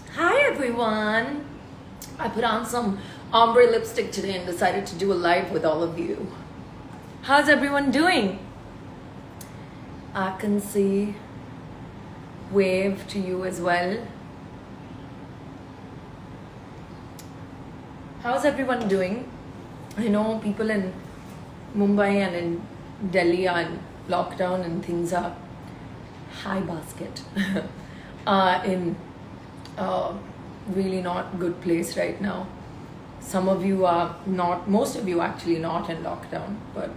Hi everyone! I put on some ombre lipstick today and decided to do a live with all of you. How's everyone doing? I can see wave to you as well. How's everyone doing? I know people in Mumbai and in Delhi are in lockdown and things are high basket. In really not good place right now. Some of you are not, most of you actually not in lockdown, but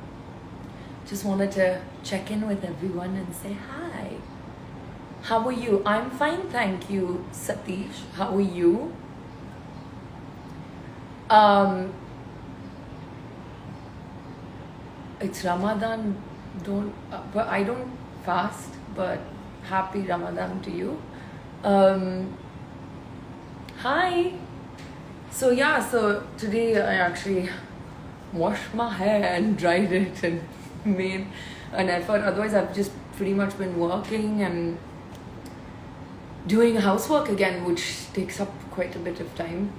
just wanted to check in with everyone and say hi. How are you? I'm fine, thank you, Satish. How are you? It's Ramadan. But I don't fast, but happy Ramadan to you. Hi. So today I actually washed my hair and dried it and made an effort. Otherwise, I've just pretty much been working and doing housework again, which takes up quite a bit of time.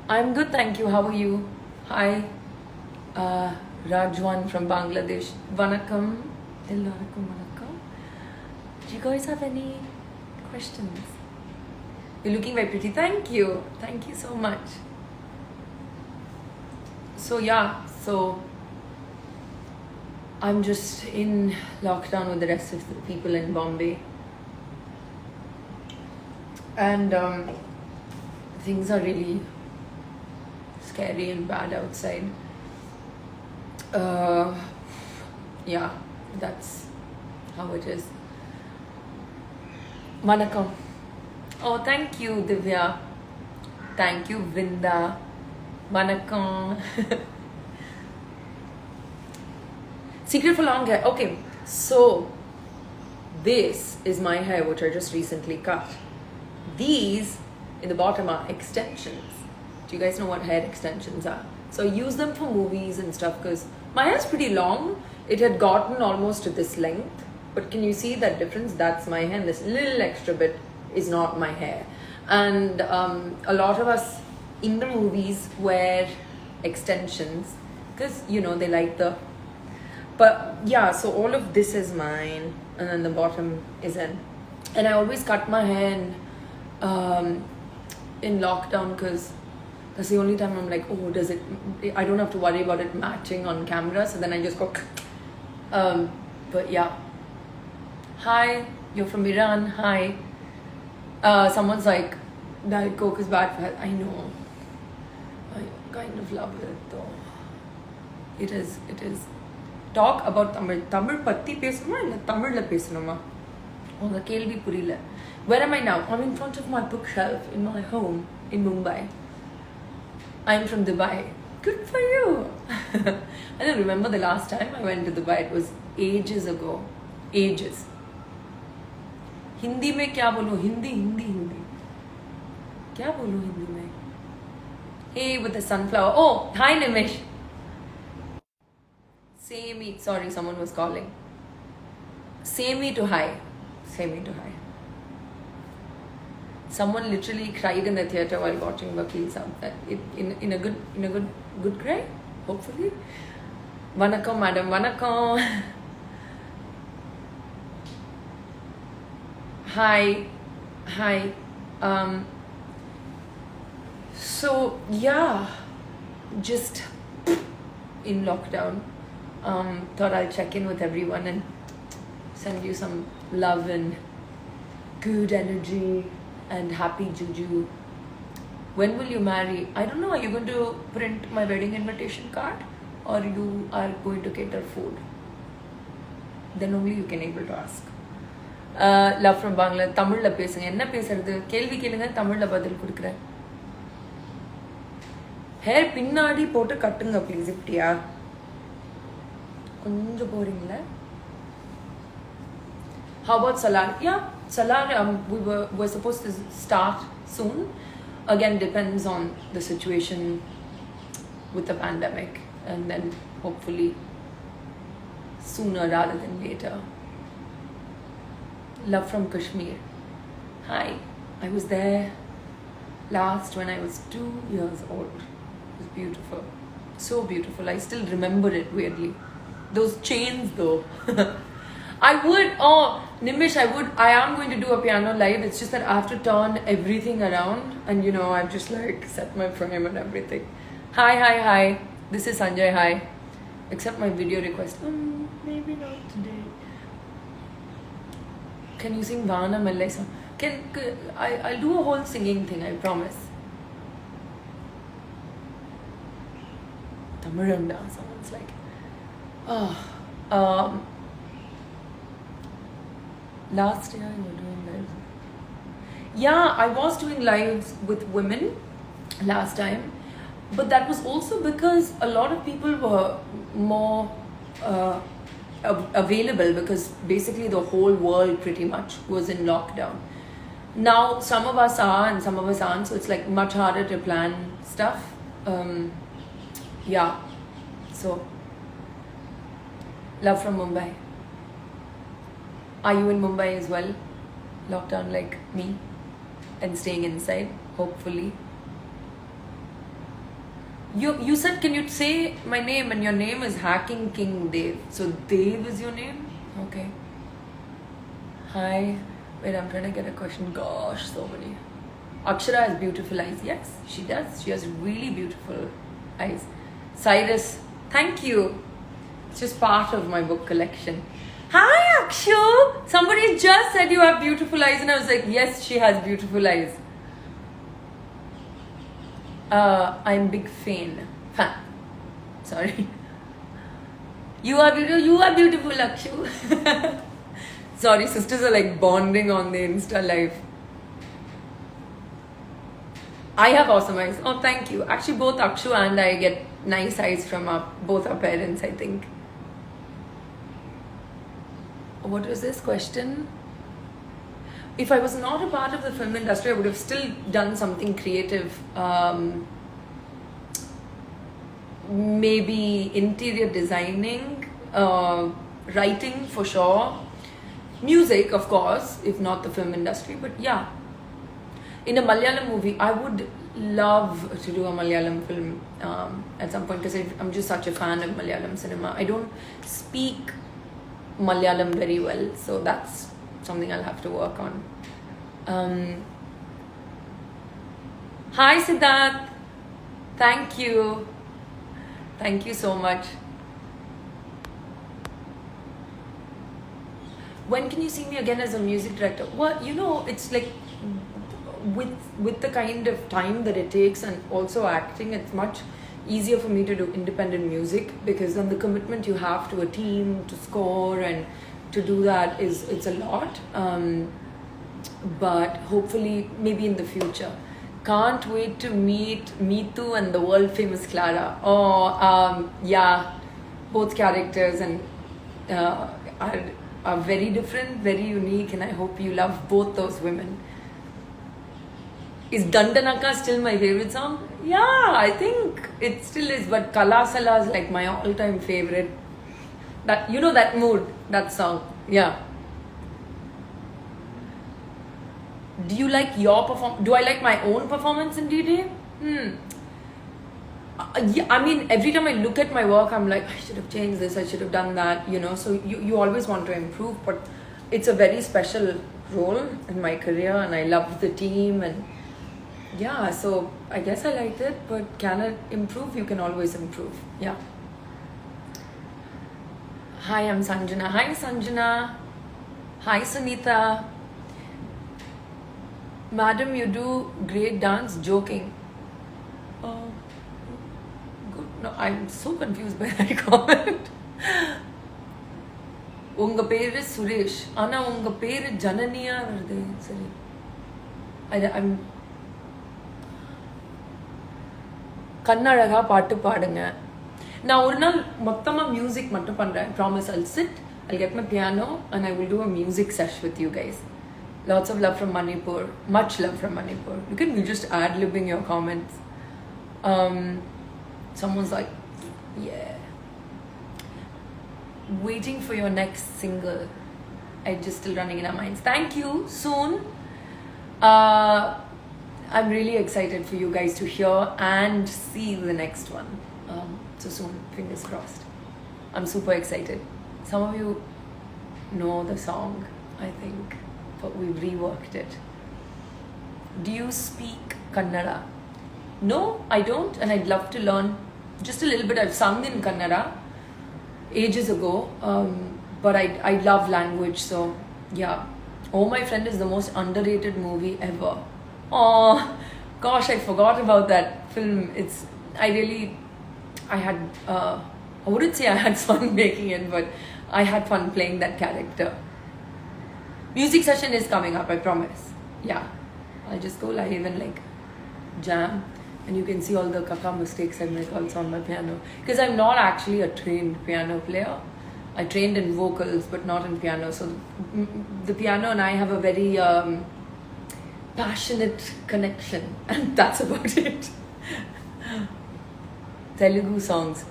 I'm good, thank you. How are you? Hi, Rajwan from Bangladesh. Vanakkam. Ellarakum vanakkam. Do you guys have any questions? You're looking very pretty. Thank you. Thank you so much. So I'm just in lockdown with the rest of the people in Bombay. And things are really scary and bad outside. Yeah, that's how it is. Vanakkam. Oh, thank you, Divya. Thank you, Vrinda. Vanakkam. Secret for long hair. Okay, so this is my hair, which I just recently cut. These in the bottom are extensions. Do you guys know what hair extensions are? So I use them for movies and stuff because my hair is pretty long. It had gotten almost to this length, but can you see that difference? That's my hair, and this little extra bit is not my hair. And a lot of us in the movies wear extensions because they like the. But yeah, so all of this is mine, and then the bottom is in. And I always cut my hair in lockdown because that's the only time I'm like, oh, I don't have to worry about it matching on camera. So then I just go. But yeah. Hi, you're from Iran. Hi. Someone's like, Diet Coke is bad for health. I know. I kind of love it though. It is. Talk about Tamil. Tamil patti பேசணுமா இல்ல தமிழ்ல பேசணுமா? உங்க கேள்வி புரியல. Where am I now? I'm in front of my bookshelf in my home in Mumbai. I'm from Dubai. Good for you. I don't remember the last time I went to Dubai. It was ages ago. Ages. Hindi में क्या बोलूं? हिंदी क्या बोलूं हिंदी में? Hey, with the sunflower. Oh, hi Nimish. Say me. Sorry, someone was calling. Say me to hi. Someone literally cried in the theater while watching Vakil Sahab. In a good cry, hopefully. Vanakkam, madam. Vanakkam. Hi. So yeah, just in lockdown. Thought I'll check in with everyone and send you some love and good energy and happy juju. When will you marry? I don't know. Are you going to print my wedding invitation card or you are going to cater food? Then only you can able to ask. Love from Bangla. தமிழ்ல பேசுங்க. என்ன பேசுறது? கேள்வி கேளுங்க, தமிழ்ல பதில் கொடுக்கிறேன். Hair பின்னாடி போட்டு கட்டுங்க ப்ளீஸ். இப்படியா கொஞ்சம் போறீங்களா? How about Salar? Yeah, Salar, we're supposed to start soon. Again, depends on the situation with the pandemic, and then hopefully sooner rather than later. Love from Kashmir. Hi, I was there last when I was 2 years old. It was beautiful. So beautiful. I still remember it weirdly. Those chains though. Nimish, I am going to do a piano live. It's just that I have to turn everything around and I've just like set my frame and everything. Hi. This is Sanjay, hi. Accept my video request. Maybe not today. Can you sing Vana Mallai song? I'll do a whole singing thing, I promise. Tamiranda, someone's like, last year you were doing lives. Yeah, I was doing lives with women last time, but that was also because a lot of people were more available because basically the whole world pretty much was in lockdown. Now some of us are and some of us aren't, so it's like much harder to plan stuff. Yeah, so love from Mumbai. Are you in Mumbai as well? Lockdown like me and staying inside, hopefully. You said, can you say my name? And your name is Hacking King Dev. So Dev is your name? Okay. Hi. Wait, I'm trying to get a question. Gosh, so many. Akshara has beautiful eyes. Yes, she does. She has really beautiful eyes. Cyrus, thank you. It's just part of my book collection. Hi, Akshu. Somebody just said you have beautiful eyes, and I was like, yes, she has beautiful eyes. I'm big fan. Sorry. You are beautiful, Akshu. Sorry, sisters are like bonding on the Insta live. I have awesome eyes. Oh, thank you. Actually, both Akshu and I get nice eyes from both our parents, I think. What was this question? If I was not a part of the film industry, I would have still done something creative. Maybe interior designing, writing for sure. Music, of course, if not the film industry. But yeah, in a Malayalam movie, I would love to do a Malayalam film at some point because I'm just such a fan of Malayalam cinema. I don't speak Malayalam very well, so that's something I'll have to work on. Hi Siddharth, thank you so much. When can you see me again as a music director? Well, it's like with the kind of time that it takes and also acting, it's much easier for me to do independent music because then the commitment you have to a team to score and to do that it's a lot. But hopefully maybe in the future. Can't wait to meet Meetu and the world famous Clara. Yeah, both characters and are very different, very unique, and I hope you love both those women. Is Dandanaka still my favorite song? Yeah, I think it still is, but Kalasala is like my all-time favorite. That that mood, that song. Yeah. Do you like your Do I like my own performance in D-Day? Yeah, I mean, every time I look at my work, I'm like, I should have changed this, I should have done that, so you always want to improve, but it's a very special role in my career and I love the team and yeah, so I guess I liked it, but can it improve? You can always improve. Yeah. Hi, I'm Sanjana. Hi, Sanjana. Hi, Sunita. Madam, you do great dance. Joking. Good. No, I'm so confused by that comment. Unga peru Suresh. Ana unga peru Jananiya varudhe. Sorry. I'm கண்ணழகா பாட்டு பாடுங்க. நான் ஒரு நாள் மொத்தமா music மட்டும் பண்றேன். Promise I'll sit, I'll get my piano and I will do a music sesh with you guys. Lots of love from Manipur. Much love from Manipur. Look at me just ad-libbing your comments. Someone's like, yeah. Waiting for your next single. I'm just still running in our minds. Thank you. Soon. I'm really excited for you guys to hear and see the next one. So soon, fingers crossed. I'm super excited. Some of you know the song, I think, but we've reworked it. Do you speak Kannada? No, I don't, and I'd love to learn just a little bit. I've sung in Kannada ages ago, but I love language, so yeah. Oh My Friend is the most underrated movie ever. Oh, gosh, I forgot about that film. I wouldn't say I had fun making it, but I had fun playing that character. Music session is coming up, I promise. Yeah, I'll just go live and like jam, and you can see all the kaka mistakes I make also on my piano. Because I'm not actually a trained piano player. I trained in vocals, but not in piano. So the piano and I have a very passionate connection, and that's about it. Telugu songs.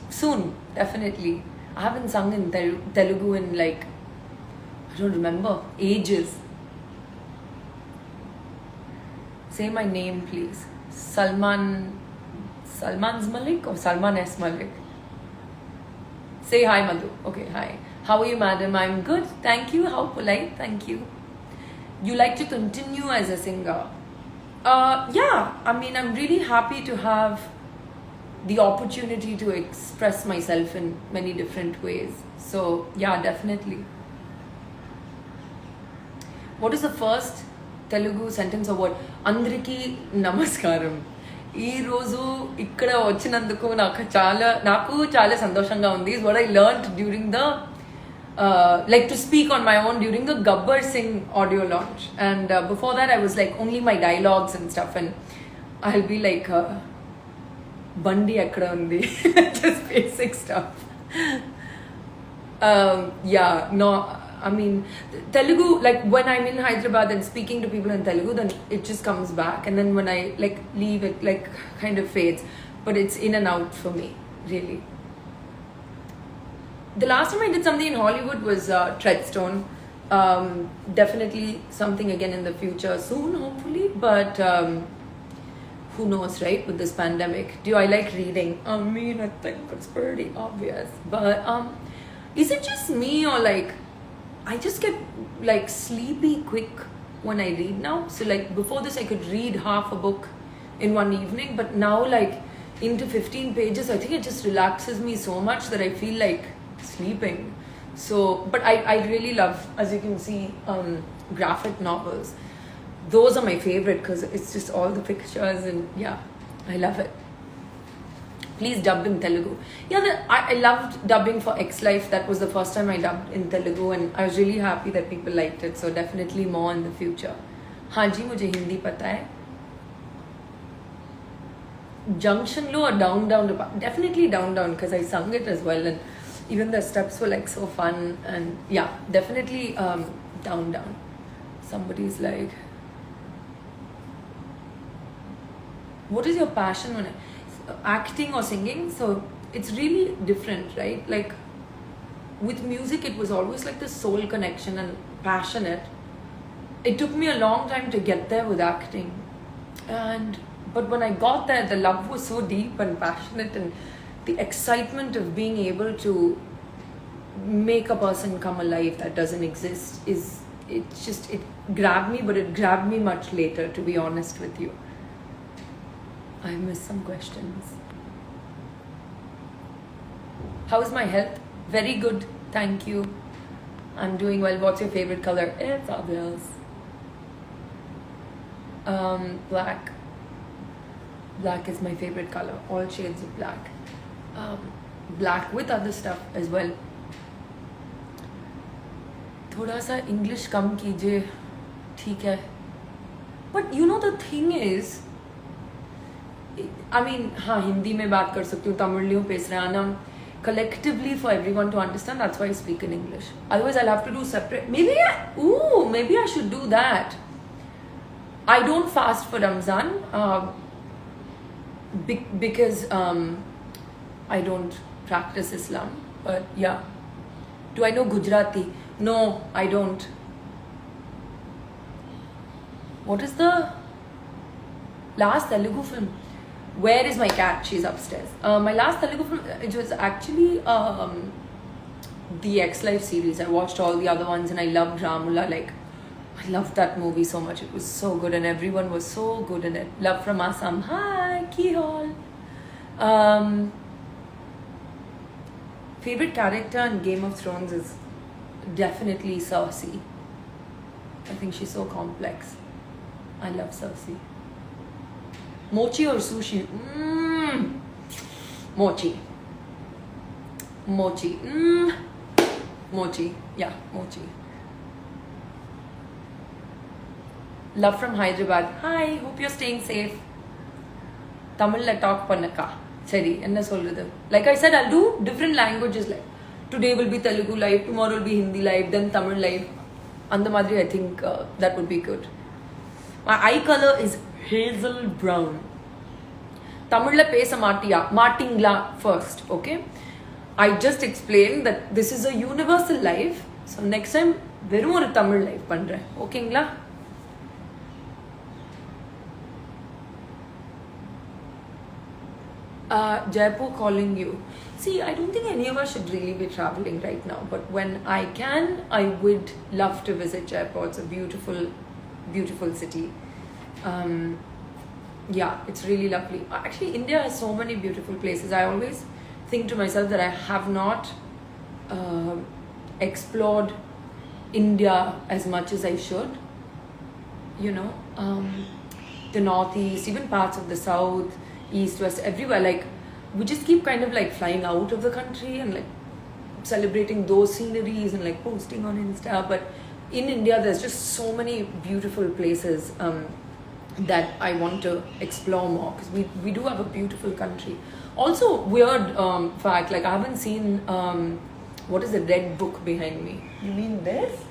Soon, definitely. I haven't sung in Telugu in like, I don't remember, ages. Say my name, please. Salman's Malik or Salman S. Malik? Say hi, Madhu. Okay, hi. How are you, madam? I'm good. Thank you. How polite. Thank you. You like to continue as a singer? Yeah. I mean, I'm really happy to have the opportunity to express myself in many different ways. So, yeah, definitely. What is the first Telugu sentence or word? Andriki Namaskaram. ఈ రోజు ఇక్కడ వచ్చినందుకు నాకు చాలా సంతోషంగా ఉంది. Is what I learned during the like to speak on my own during the Gabbar Singh audio launch, and before that I was like only my dialogues and stuff, and I'll be like Bandi ekkada undi, just basic stuff. Yeah, no, I mean, Telugu, like when I'm in Hyderabad and speaking to people in Telugu, then it just comes back, and then when I like leave, it like kind of fades, but it's in and out for me, really. The last time I did something in Hollywood was Treadstone. Definitely something again in the future soon, hopefully, but who knows, right, with this pandemic. Do I like reading? I mean, I think it's pretty obvious, but is it just me, or like I just get like sleepy quick when I read now? So like before this I could read half a book in one evening, but now like into 15 pages I think it just relaxes me so much that I feel like sleeping. So but I really love, as you can see, graphic novels. Those are my favorite because it's just all the pictures, and yeah, I love it. Please dub in Telugu. Yeah, I loved dubbing for X Life. That was the first time I dubbed in Telugu, and I was really happy that people liked it. So definitely more in the future. हाँ जी, मुझे हिंदी पता है. Junction low or down down? Definitely down down because I sung it as well, and even the steps were like so fun, and yeah, definitely down down. Somebody's like, what is your passion when acting or singing? So it's really different, right? Like with music it was always like the soul connection and passionate. It took me a long time to get there with acting, but when I got there, the love was so deep and passionate, and the excitement of being able to make a person come alive that doesn't exist it grabbed me, but it grabbed me much later, to be honest with you. I missed some questions. How is my health? Very good, thank you. I'm doing well. What's your favorite color? It's obvious. Black. Black is my favorite color. All shades of black. Black with other stuff as well. थोड़ा सा English कम कीजिए, ठीक है? But you know the thing is, I mean, हाँ हिंदी में बात कर सकती हूँ, तमिलियों पेसराना collectively for everyone to understand. That's why I speak in English. Otherwise, I'll have to do separate. Maybe I should do that. I don't fast for Ramzan because I don't practice Islam. But yeah, do I know Gujarati? No, I don't. What is the last Telugu film. Where is my cat? She's upstairs. My last Telugu film, it was actually the X Life series. I watched all the other ones and I loved Ramula. Like, I loved that movie so much. It was so good and everyone was so good in it. Love from Assam. Hi, Kihol. Favorite character in Game of Thrones is definitely Cersei. I think she's so complex. I love Cersei. Mochi or sushi? Mochi. Mochi. Mochi. Yeah, mochi. Love from Hyderabad. Hi, hope you're staying safe. Tamil talk pannaka. Seri, enna solradhu. Like I said, I'll do different languages. Like today will be Telugu live, tomorrow will be Hindi live, then Tamil live. And the madri, I think that would be good. My eye color is hazel brown. Tamil pesa maatiya, maatingla first, okay? I just explained that this is a universal live. So next time, verum oru Tamil live pandren. Okay ngla? Jaipur calling you. See, I don't think any of us should really be traveling right now. But when I can, I would love to visit Jaipur. It's a beautiful, beautiful city. Yeah, it's really lovely. Actually, India has so many beautiful places. I always think to myself that I have not explored India as much as I should. You know, the northeast, even parts of the south, east, west, everywhere. Like, we just keep kind of like flying out of the country and like celebrating those sceneries and like posting on Insta. But in India, there's just so many beautiful places that I want to explore more because we do have a beautiful country. Also, weird fact, like I haven't seen what is the red book behind me? You mean this?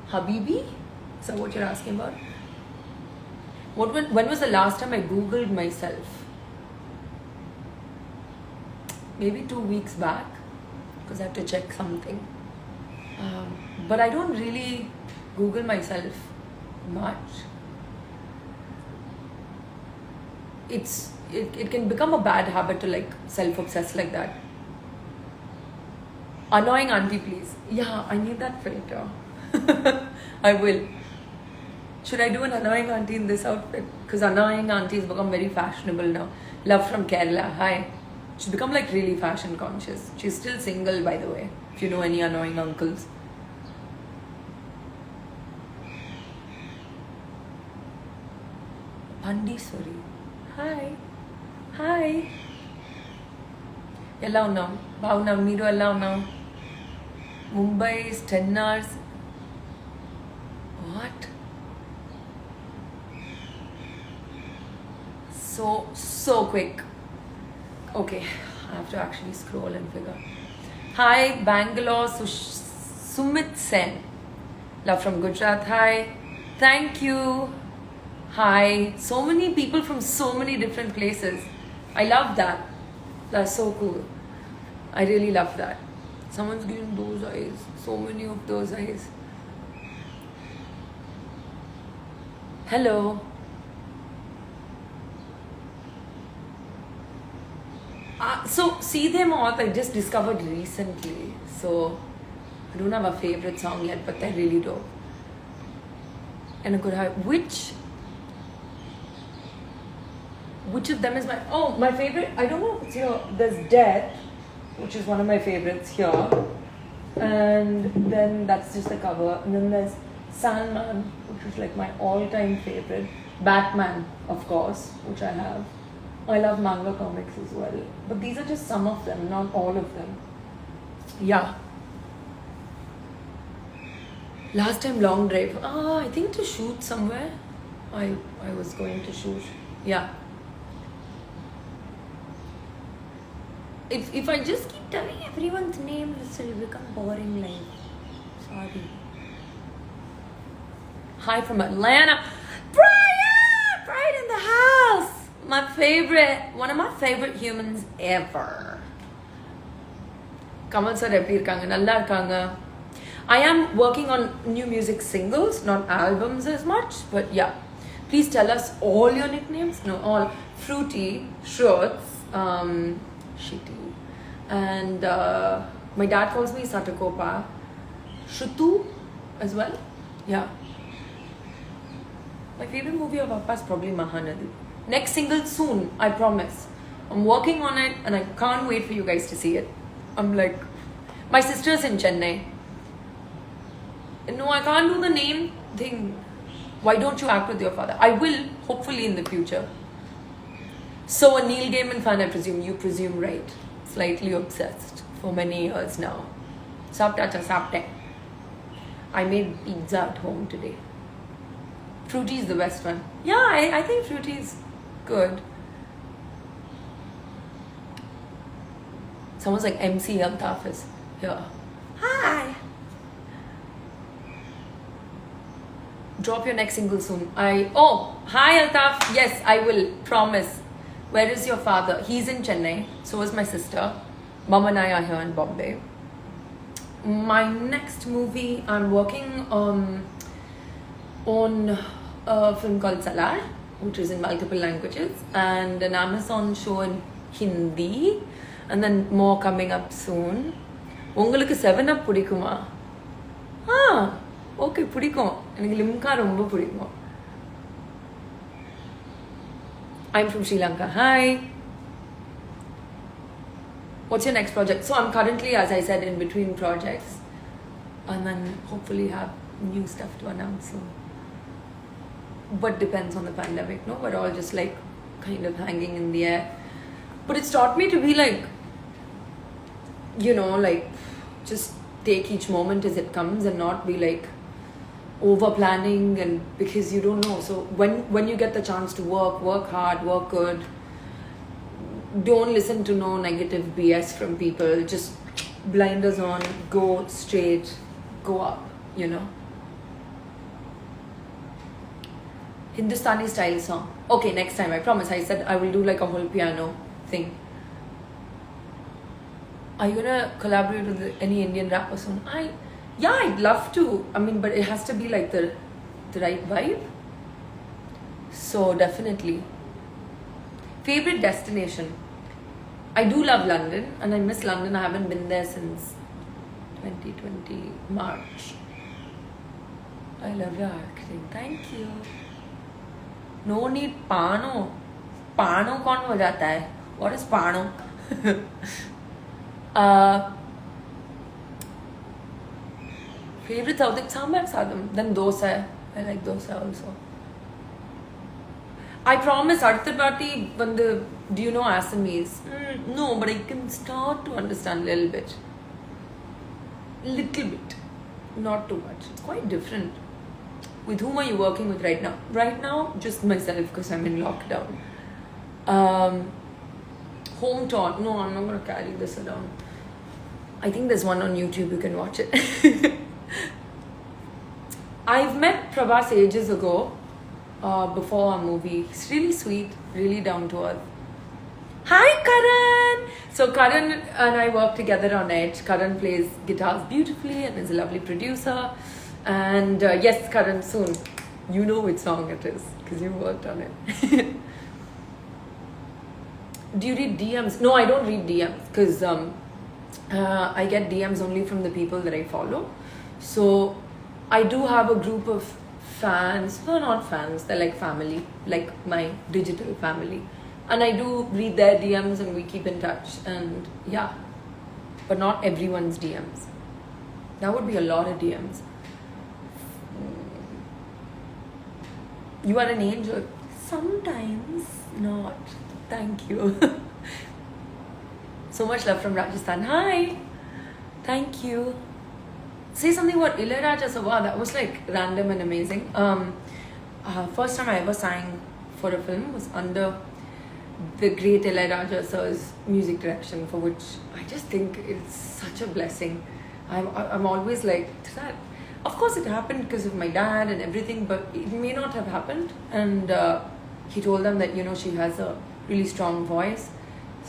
Habibi? Is that what you're asking about? When was the last time I Googled myself? Maybe 2 weeks back because I have to check something. But I don't really Google myself much. It can become a bad habit to like self-obsess like that. Annoying auntie, please. Yeah, I need that filter. I will. Should I do an annoying auntie in this outfit? Because annoying aunties become very fashionable now. Love from Kerala. Hi. She's become like really fashion conscious. She's still single, by the way. If you know any annoying uncles. Pandiswari. Hi. Hi. Ella unnam. Baagunnam. Meeru ella unnam. Mumbai is 10 hours. What? So quick. Okay, I have to actually scroll and figure. Hi, Bangalore, Sumit Sen. Love from Gujarat. Hi. Thank you. Hi. So many people from so many different places. I love that. That's so cool. I really love that. Someone's giving those eyes. So many of those eyes. Hello. So, See Them All I just discovered recently. So, I don't have a favorite song yet, but they're really dope. And I could have... Which of them is my... Oh, my favorite... I don't know if it's here. There's Death, which is one of my favorites here. And then that's just the cover. And then there's Sandman, which is like my all-time favorite. Batman, of course, which I have. I love manga comics as well. But these are just some of them, not all of them. Yeah. Last time long drive. I think to shoot somewhere. I was going to shoot. Yeah. If I just keep telling everyone's name, this will become boring life. Sorry. Hi from Atlanta. Brian! Brian in the house! One of my favorite humans ever. Kamal sir eppadi irukanga? Nalla irukanga. I am working on new music singles, not albums as much, but yeah. Please tell us all your nicknames. No, all. Fruity, Shruts, Shitty. And my dad calls me Satakopa. Shrutu as well. Yeah. My favorite movie of Appa is probably Mahanadi. Next single soon, I promise. I'm working on it and I can't wait for you guys to see it. I'm like, my sister's in Chennai. No, I can't do the name thing. Why don't you act with your father? I will, hopefully in the future. So a Neil Gaiman fan, I presume. You presume right. Slightly obsessed for many years now. Sapte. I made pizza at home today. Fruity is the best one. Yeah, I think Fruity is good. Someone's like MC Altaf is here. Hi. Drop your next single soon. Hi Altaf. Yes, I will. Promise. Where is your father? He's in Chennai. So is my sister. Mom and I are here in Bombay. My next movie, I'm working on a film called Salar, which is in multiple languages, and an Amazon show in Hindi, and then more coming up soon. உங்களுக்கு 7up பிடிக்குமா? Okay பிடிக்கும். எனக்கு லிம்கா ரொம்ப பிடிக்கும். I'm from Sri Lanka. Hi. What's your next project? So I'm currently, as I said, in between projects, and then hopefully have new stuff to announce soon. But depends on the pandemic, no? We're all just like kind of hanging in the air. But it's taught me to be like, like just take each moment as it comes and not be like over planning, and because you don't know. So when you get the chance to work hard, work good. Don't listen to no negative BS from people. Just blinders on, go straight, go up, Hindustani style song. Okay, next time, I promise. I said I will do like a whole piano thing. Are you gonna collaborate with any Indian rapper soon? I'd love to. I mean, but it has to be like the right vibe. So definitely. Favorite destination? I do love London, and I miss London. I haven't been there since 2020 March. I love your acting. Thank you. No need Pano. Pano कौन हो जाता है? What is Pano? Favorite South Indian sambar sadam. Then dosa. I like dosa also. I promise, அடுத்த பாட்டி வந்து, do you know Assamese? No, but I can start to understand a little bit. Not too much. It's quite different. With whom are you working with right now? Right now, just myself because I'm in lockdown. Home taught. No, I'm not going to carry this around. I think there's one on YouTube. You can watch it. I've met Prabhas ages ago. Before our movie. He's really sweet, really down to earth. Hi Karan! So Karan and I work together on Edge. Karan plays guitars beautifully and is a lovely producer. And yes, Karan, soon. You know which song it is because you worked on it. Do you read DMs? No, I don't read DMs because I get DMs only from the people that I follow. So I do have a group of fans. No, not fans. They're like family, like my digital family. And I do read their DMs and we keep in touch. And yeah, but not everyone's DMs. That would be a lot of DMs. You are an angel. Sometimes not. Thank you. So much love from Rajasthan. Hi. Thank you. Say something about Ilayaraja Sabha. That was like random and amazing. First time I ever sang for a film was under the great Ilayaraja sir's music direction, for which I just think it's such a blessing. I'm always like, that. Of course it happened because of my dad and everything, but it may not have happened. And he told them that, she has a really strong voice.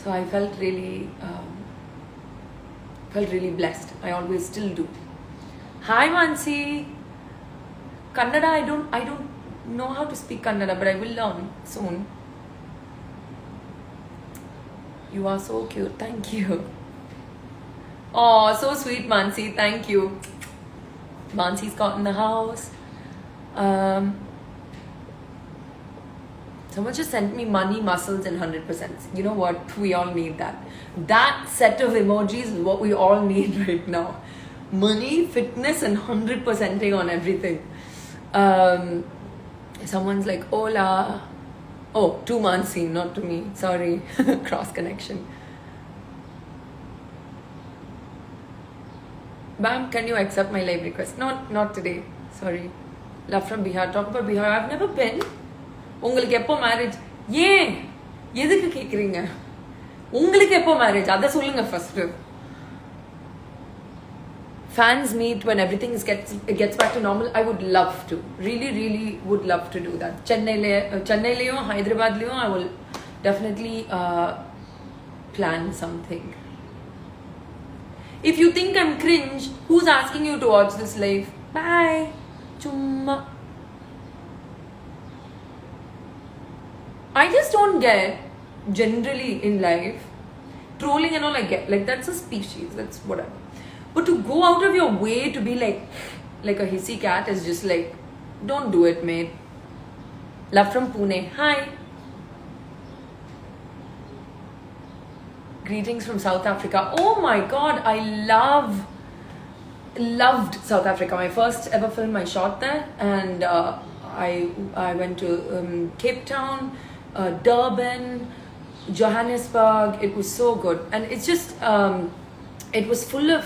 So I felt really blessed. I always still do. Hi Mansi. Kannada, I don't know how to speak Kannada, but I will learn soon. You are so cute. Thank you. Oh, so sweet, Mansi. Thank you. Mansi's got in the house. Someone just sent me money, muscles, and 100%. You know what? We all need that. That set of emojis is what we all need right now. Money, fitness, and 100%ing on everything. Someone's like, hola. Oh, to Mansi, not to me. Sorry. Cross connection. Bam, can you accept my live request? Not today. Sorry. Love from Bihar. Talk about Bihar. I've never been. உங்களுக்கு எப்போ marriage? ஏன் எதுக்கு கேக்குறீங்க? உங்களுக்கு எப்போ marriage? அத சொல்லுங்க first. Fans meet when everything gets back to normal. I would love to. Really would love to do that. Chennailayum, Hyderabadlayum, I will definitely plan something. If you think I'm cringe, who's asking you to watch this live? Bye. Chumma. I just don't get, generally in life, trolling and all I get. Like, that's a species, that's whatever. But to go out of your way to be like a hissy cat is just like, don't do it, mate. Love from Pune. Hi. Greetings from South Africa. Oh my god, I loved South Africa. My first ever film I shot there, and I went to Cape Town, Durban, Johannesburg. It was so good, and it's just it was full of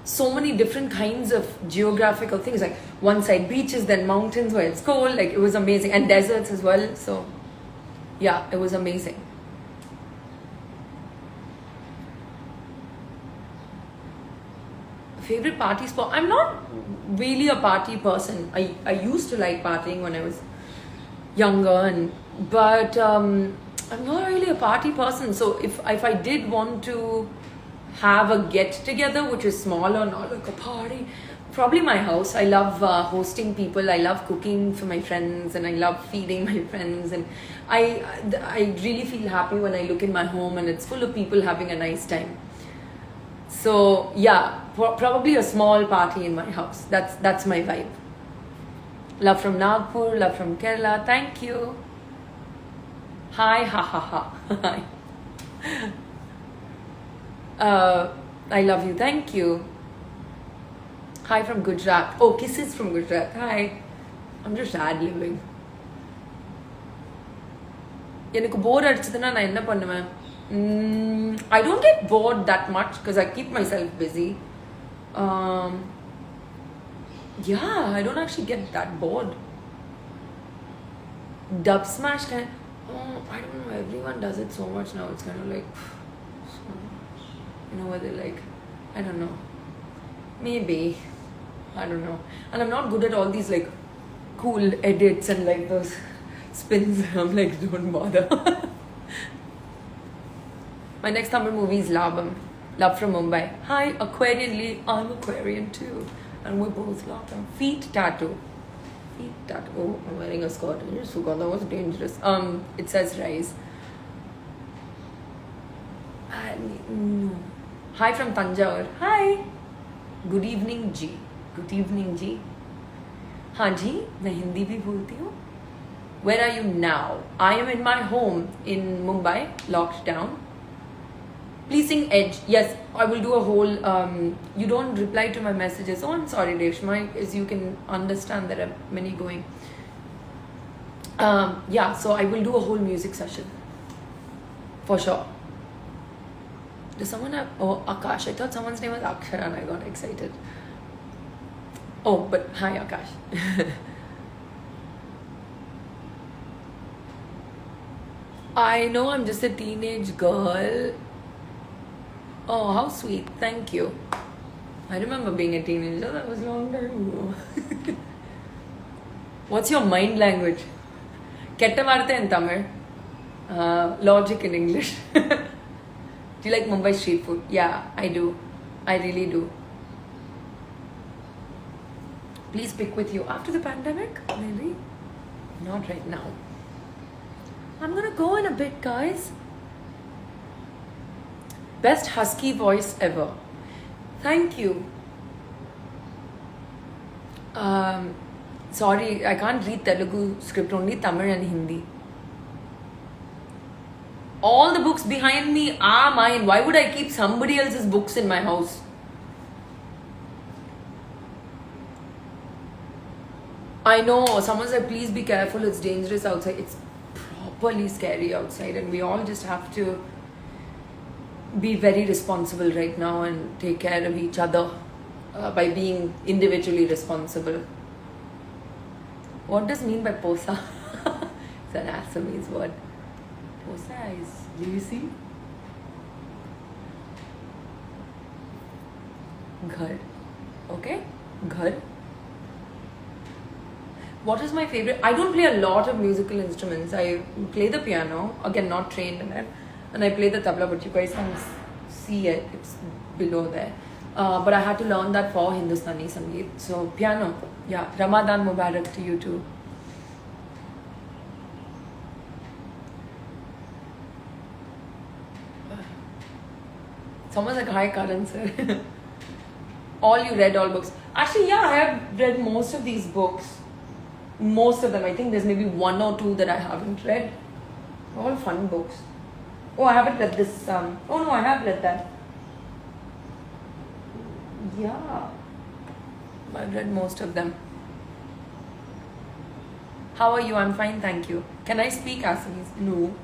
so many different kinds of geographical things, like one side beaches, then mountains where it's cold. Like, it was amazing, and deserts as well. So yeah, it was amazing. Favorite party spot? I'm not really a party person. I used to like partying when I was younger, but I'm not really a party person. So if I did want to have a get together which is smaller, not like a party, probably my house. I love hosting people. I love cooking for my friends, and I love feeding my friends, and I really feel happy when I look in my home and it's full of people having a nice time. So yeah, probably a small party in my house. That's my vibe. Love from Nagpur, love from Kerala. Thank you. Hi, ha ha ha. Hi. I love you. Thank you. Hi from Gujarat. Oh, kisses from Gujarat. Hi. I'm just ad-libbing. எனக்கு போர் அடிச்சதுன்னா நான் என்ன பண்ணுவேன்? I don't get bored that much because I keep myself busy. Yeah, I don't actually get that bored. Dub smash kind of, I don't know, everyone does it so much now. It's kind of like, you know, where they're like, I don't know, maybe, I don't know. And I'm not good at all these like cool edits and like those spins. I'm like, don't bother. My next Tamil movie is Labam. Love from Mumbai. Hi, Aquarian Lee. I'm Aquarian too. And we're both Labam. Feet tattoo. Feet tattoo. Oh, I'm wearing a skirt. I just forgot. That was dangerous. It says rise. No. Hi from Tanjore. Hi. Good evening, G. Good evening, G. हाँ जी, मैं हिंदी भी बोलती हूँ. Where are you now? I am in my home in Mumbai, locked down. Please sing Edge. Yes, I will do a whole. You don't reply to my messages. Oh, I'm sorry, Reshma. As you can understand, there are many going. Yeah, so I will do a whole music session. For sure. Does someone have. Oh, Akash. I thought someone's name was Akshara and I got excited. Oh, but hi, Akash. I know I'm just a teenage girl. Oh, how sweet. Thank you. I remember being a teenager. That was a long time ago. What's your mind language? Ketta vartha in Tamil. Logic in English. Do you like Mumbai street food? Yeah, I do. I really do. Please pick with you after the pandemic, maybe. Not right now. I'm gonna go in a bit, guys. Best husky voice ever. Thank you. Sorry, I can't read Telugu script, only Tamil and Hindi. All the books behind me are mine. Why would I keep somebody else's books in my house? I know, someone said, please be careful, it's dangerous outside. It's properly scary outside, and we all just have to be very responsible right now and take care of each other by being individually responsible. What does it mean by posa? It's an Assamese word. Posa is, do you see? Ghar. Okay? Ghar. What is my favorite? I don't play a lot of musical instruments. I play the piano, again, not trained in it. And I play the tabla, but you guys can't see it. It's below there. But I had to learn that for Hindustani Sangeet. So, piano. Yeah. Ramadan Mubarak to you too. Someone's like, hi, Karan sir. You read all books. Actually, yeah, I have read most of these books. Most of them. I think there's maybe one or two that I haven't read. All fun books. Oh, I haven't read this. Oh no, I have read that. Yeah. I've read most of them. How are you? I'm fine, thank you. Can I speak Assamese? No.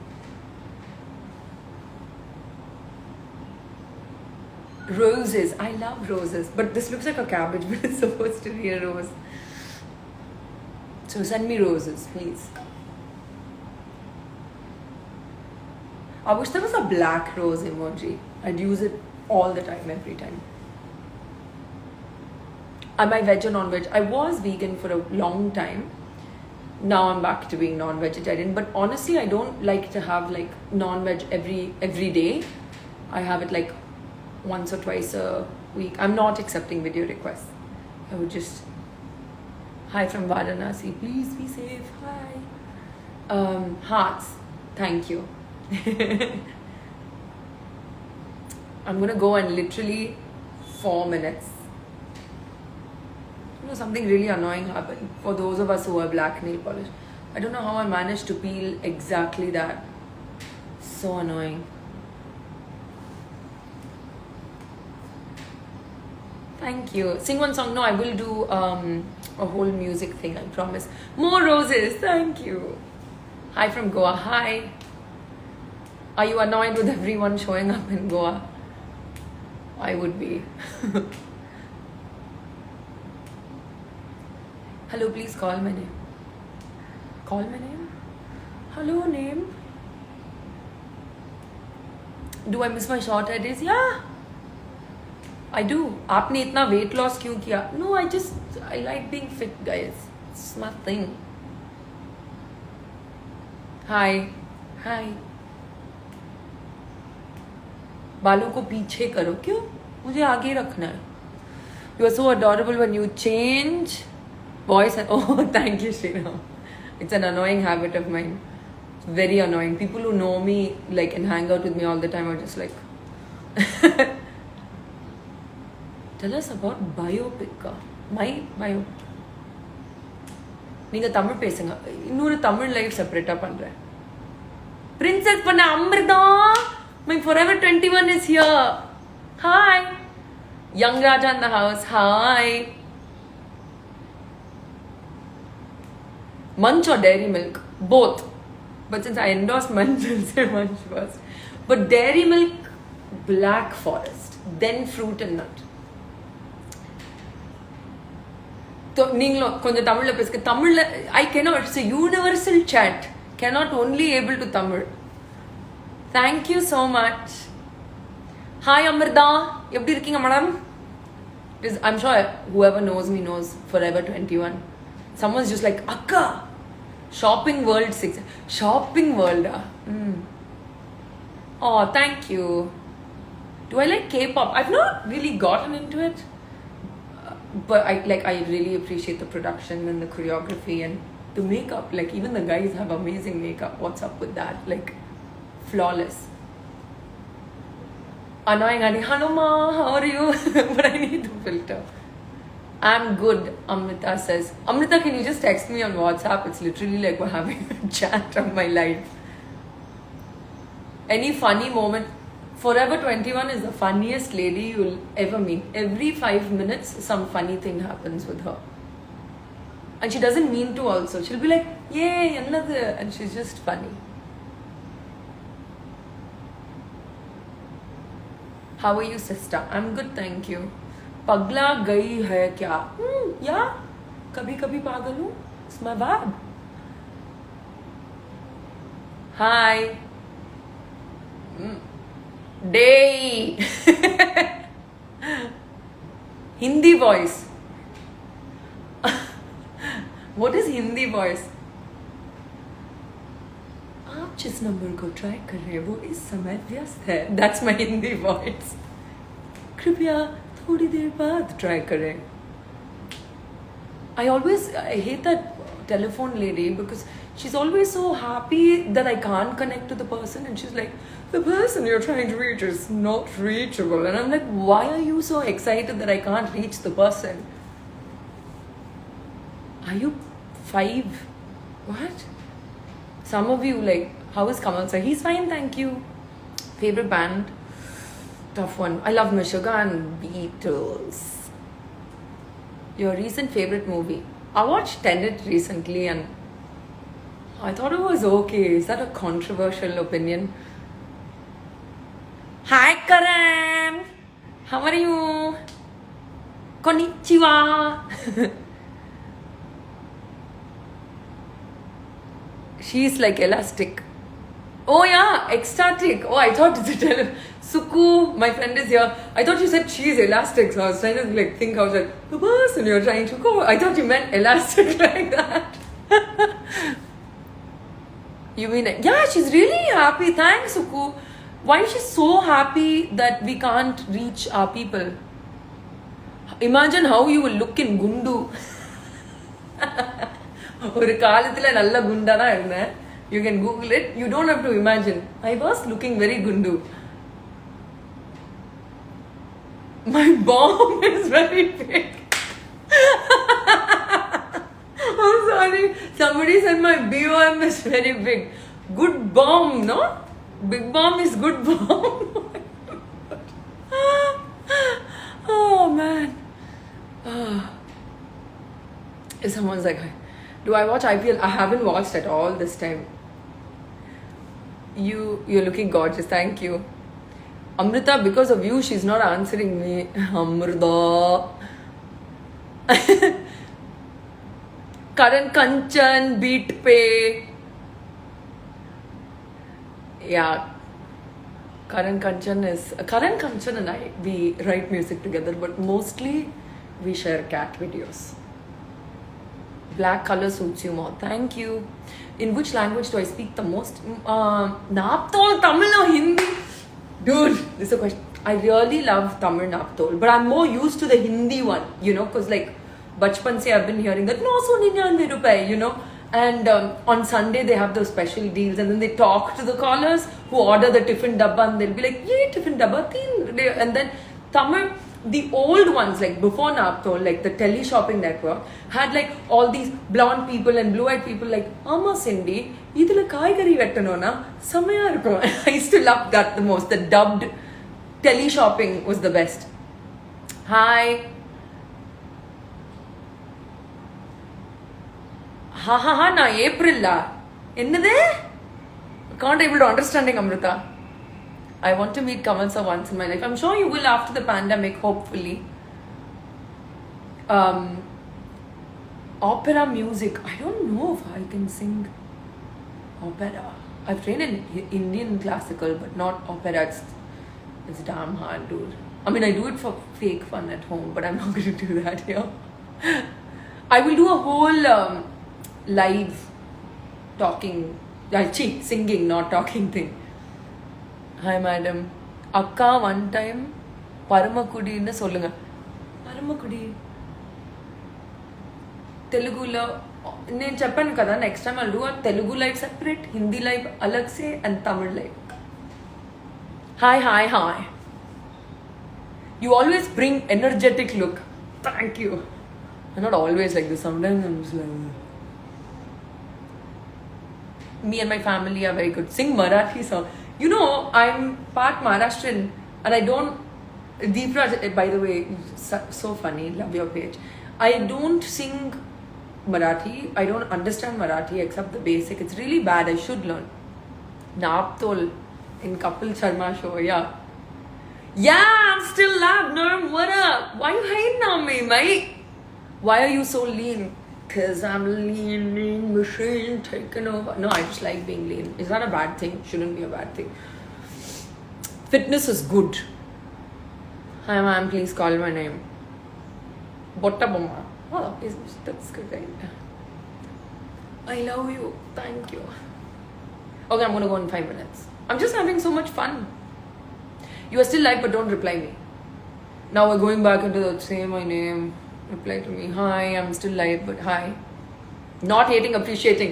Roses. I love roses. But this looks like a cabbage, but it's supposed to be a rose. So send me roses, please. I wish there was a black rose emoji. I'd use it all the time, every time. Am I veg or non-veg? I was vegan for a long time. Now I'm back to being non-vegetarian. But honestly, I don't like to have like non-veg every day. I have it like once or twice a week. I'm not accepting video requests. I would just... Hi from Varanasi. Please be safe. Hi. Hearts. Thank you. I'm gonna go and literally 4 minutes. You know, something really annoying happened for those of us who are black nail polish. I don't know how I managed to peel exactly that. So annoying. Thank you. Sing one song. No, I will do a whole music thing, I promise. More roses. Thank you. Hi from Goa. Hi. Are you annoyed with everyone showing up in Goa? I would be. Hello, please call my name. Call my name? Hello, name. Do I miss my short hair days? Yeah. I do. आपने इतना weight loss क्यों किया? No, I like being fit, guys. It's my thing. Hi. Hi. बालों को पीछे करो. क्यों? मुझे आगे रखना है. You are so adorable when you change voice. Oh, thank you, Sriram. It's an annoying habit of mine. It's very annoying. People who know me like and hang out with me all the time are just like... Tell us about biopic. My bio. நீங்க தமிழ் பேசுங்க. இன்னொரு Tamil live செப்பரேட்டா பண்றேன். Princess பண்ண Amrita. My Forever 21 is here. Hi. Young Raja in the house. Hi. Munch or Dairy Milk? Both. But since I endorsed Munch, I'll say Munch first. But Dairy Milk, Black Forest. Then Fruit and Nut. நீங்களும் கொஞ்சம் தமிழ்ல பேசுங்க. தமிழ்ல I cannot, it's a universal chat. Cannot only able to Tamil. Thank you so much. Hi Amrita. எப்படி இருக்கீங்க madam? I'm sure whoever knows me knows Forever 21. Someone's just like, Akka, Shopping World 6. Shopping World. Oh, thank you. Do I like K-pop? I've not really gotten into it. But I really appreciate the production and the choreography and the makeup, like even the guys have amazing makeup. What's up with that? Like flawless. Annoying Annie, hello ma, how are you? But I need the filter. I'm good, Amrita says. Amrita, can you just text me on WhatsApp? It's literally like we're having a chat on my live. Any funny moment? Forever 21 is the funniest lady you'll ever meet. Every 5 minutes, some funny thing happens with her. And she doesn't mean to also. She'll be like, yay, another. And she's just funny. How are you, sister? I'm good, thank you. Pagla gayi hai kya? Yeah. Kabhi kabhi pagal hu. It's my vibe. Hi. Day. Hindi voice. What is Hindi voice? आप जिस number को try कर रहे हैं वो इस समय व्यस्त है. That's my Hindi voice. कृपया थोड़ी देर बाद ट्राई करें. I hate that telephone lady because she's always so happy that I can't connect to the person, and she's like, the person you're trying to reach is not reachable. And I'm like, why are you so excited that I can't reach the person? Are you 5? What? Some of you like, how is Kamal sir? He's fine, thank you. Favorite band? Tough one. I love Meshuggah and Beatles. Your recent favorite movie? I watched Tenet recently and I thought it was okay. Is that a controversial opinion? Hi Karan! How are you? Konnichiwa! She's like elastic. Oh yeah, ecstatic. Oh, I thought it's a Suku, my friend is here. I thought you said she's elastic, so I was trying to like think. I was like, the person you're trying to go. I thought you meant elastic like that. You mean it? Yeah, she's really happy. Thanks, Suku. Why is she so happy that we can't reach our people? Imagine how you will look in Gundu. ஒரு காலத்துல நல்ல குண்டா தான் இருந்தேன். You can Google it. You don't have to imagine. I was looking very gundu. My bomb is very big. I'm sorry. Somebody said my BOM is very big. Good bomb, no? Big bomb is good bomb. Oh man. If someone's like, do I watch IPL? I haven't watched at all this time. You're looking gorgeous. Thank you. Amrita, because of you, she's not answering me. Amrita. Karan Kanchan, Beat Pay. Yeah. Karan Kanchan and I, we write music together, but mostly we share cat videos. Black color suits you more. Thank you. In which language do I speak the most? Naptol, Tamil or Hindi? Dude, this is a question. I really love Tamil Naptol, but I'm more used to the Hindi one, you know, because like bachpan se I've been hearing that, no, so 99 rupees, you know. And on Sunday they have those special deals, and then they talk to the callers who order the tiffin dabba, and they'll be like, yeah, tiffin dabba, and then Tamil, the old ones, like before Naptol, like the tele shopping network, had like all these blonde people and blue-eyed people like, Amma Cindy, idhula kaigari vettanona samaya irukum. I used to love that the most. The dubbed tele shopping was the best. Hi. Ha, na April la. Ennade? Can't able to understanding Amrita. I want to meet Kamal sir once in my life. I'm sure you will after the pandemic, hopefully. Opera music. I don't know if I can sing opera. I've trained in Indian classical, but not opera. It's damn hard, dude. I mean, I do it for fake fun at home, but I'm not going to do that here. I will do a whole live talking, singing, not talking thing. Hi madam. Akka one time Paramakudi solunga. Paramakudi Telugula నేను చెప్పాను కదా, next time I'll do a Telugu live separate, Hindi live alag se, and Tamil live. Hi. You always bring energetic look. Thank you. I'm not always like this. Sometimes I'm just like... Me and my family are very good. Sing Marathi song. You know, I'm part Maharashtrian and I don't... Deepraj, by the way, so funny. Love your page. I don't sing Marathi. I don't understand Marathi except the basic. It's really bad. I should learn. Naaptol in Kapil Sharma show, yeah. Yeah, I'm still alive, Norm. What up? Why you hating on me, mate? Why are you so lean? Because I'm lean machine taking over. No, I just like being lean. Is that a bad thing? Shouldn't be a bad thing. Fitness is good. Hi, ma'am. Please call my name. Botta Bomma. Oh, that's good, right? I love you. Thank you. Okay, I'm going to go in 5 minutes. I'm just having so much fun. You are still live, but don't reply me. Now we're going back into the say my name. Reply to me. Hi, I'm still live, but hi. Not hating, appreciating.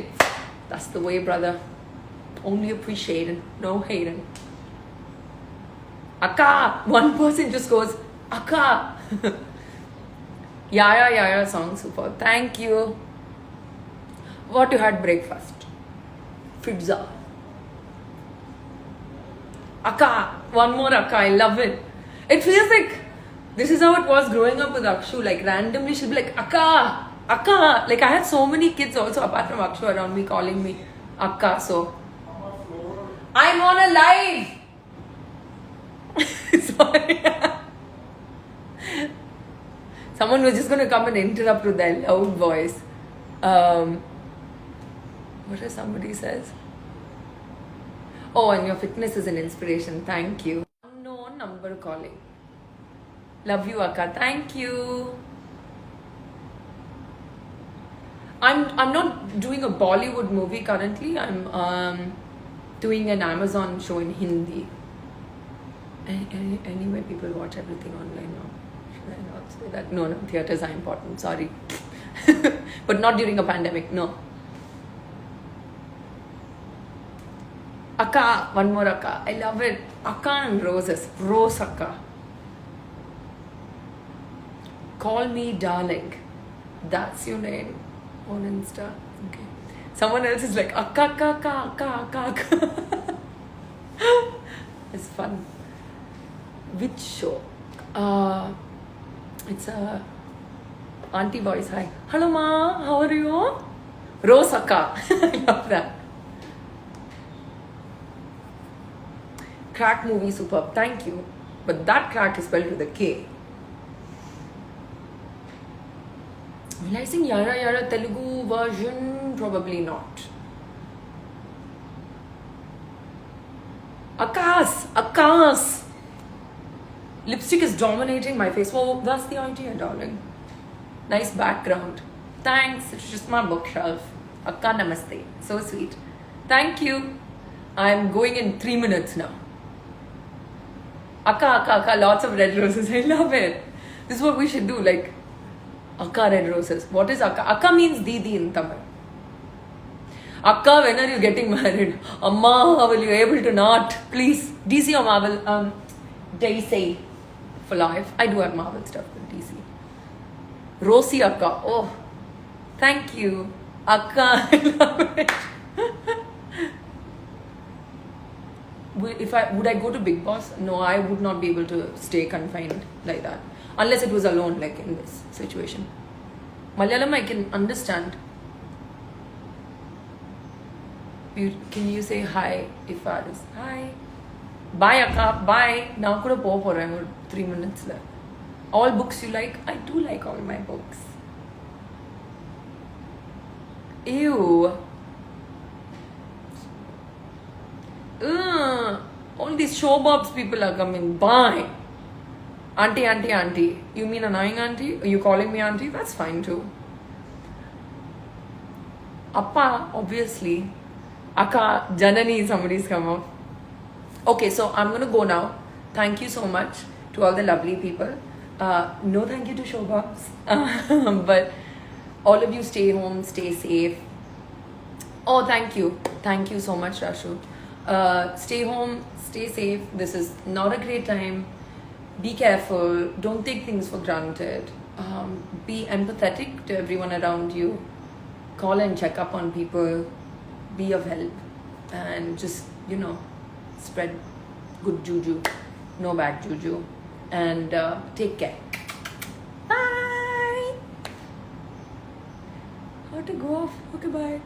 That's the way, brother. Only appreciating, no hating. Akka! One person just goes, Akka! Yeah, song super. Thank you. What you had breakfast? Pizza. Akka! One more Akka. I love it. It feels like this is how it was growing up with Akshu. Like randomly she'll be like, Akka! Like I had so many kids also apart from Akshu around me calling me Akka. So I'm on a live! Sorry. Someone was just going to come and interrupt with their loud voice. What if somebody says? Oh, and your fitness is an inspiration. Thank you. Unknown number calling. Love you, Akka. Thank you. I'm not doing a Bollywood movie currently. I'm doing an Amazon show in Hindi. Anyway, people watch everything online now. Should I not say that? No, theatres are important. Sorry. But not during a pandemic. No. Akka, one more Akka. I love it. Akka and roses. Rose Akka. Call me darling. That's your name on Insta. Okay. Someone else is like Akka. It's fun. Which show? It's a auntie voice. Hi. Hello ma, how are you? Rose Akka. I love that. Crack movie superb. Thank you. But that crack is spelled with a K. Will I sing Yara Telugu version? Probably not. Akas! Lipstick is dominating my face. Well, that's the idea, darling. Nice background. Thanks. It's just my bookshelf. Akka namaste. So sweet. Thank you. I'm going in 3 minutes now. Akka. Lots of red roses. I love it. This is what we should do. Like, Akka red roses. What is Akka? Akka means Didi in Tamil. Akka, when are you getting married? Amma, will you able to not? Please. DC or Marvel? DC. For life. I do have Marvel stuff with DC. Rosie Akka. Oh. Thank you. Akka. I love it. Would I go to Big Boss? No, I would not be able to stay confined like that. Unless it was alone, like in this situation. Malayalam I can understand. Can you say hi if Faris? Hi. Bye Akka. Bye. Now I could go for 3 minutes left. All books you like? I do like all my books. Ew. All these showbobs people are coming. Bye. Auntie. You mean annoying auntie? Are you calling me auntie? That's fine too. Appa, obviously. Akka, Janani, somebody's come up. Okay, so I'm going to go now. Thank you so much to all the lovely people. No thank you to showbobs. But All of you stay home, stay safe. Oh, thank you so much, Rashu. Stay home, stay safe. This is not a great time. Be careful. Don't take things for granted. Be empathetic to everyone around you. Call and check up on people. Be of help. And just, spread good juju. No bad juju. And take care. Bye. How to go off? Okay, bye.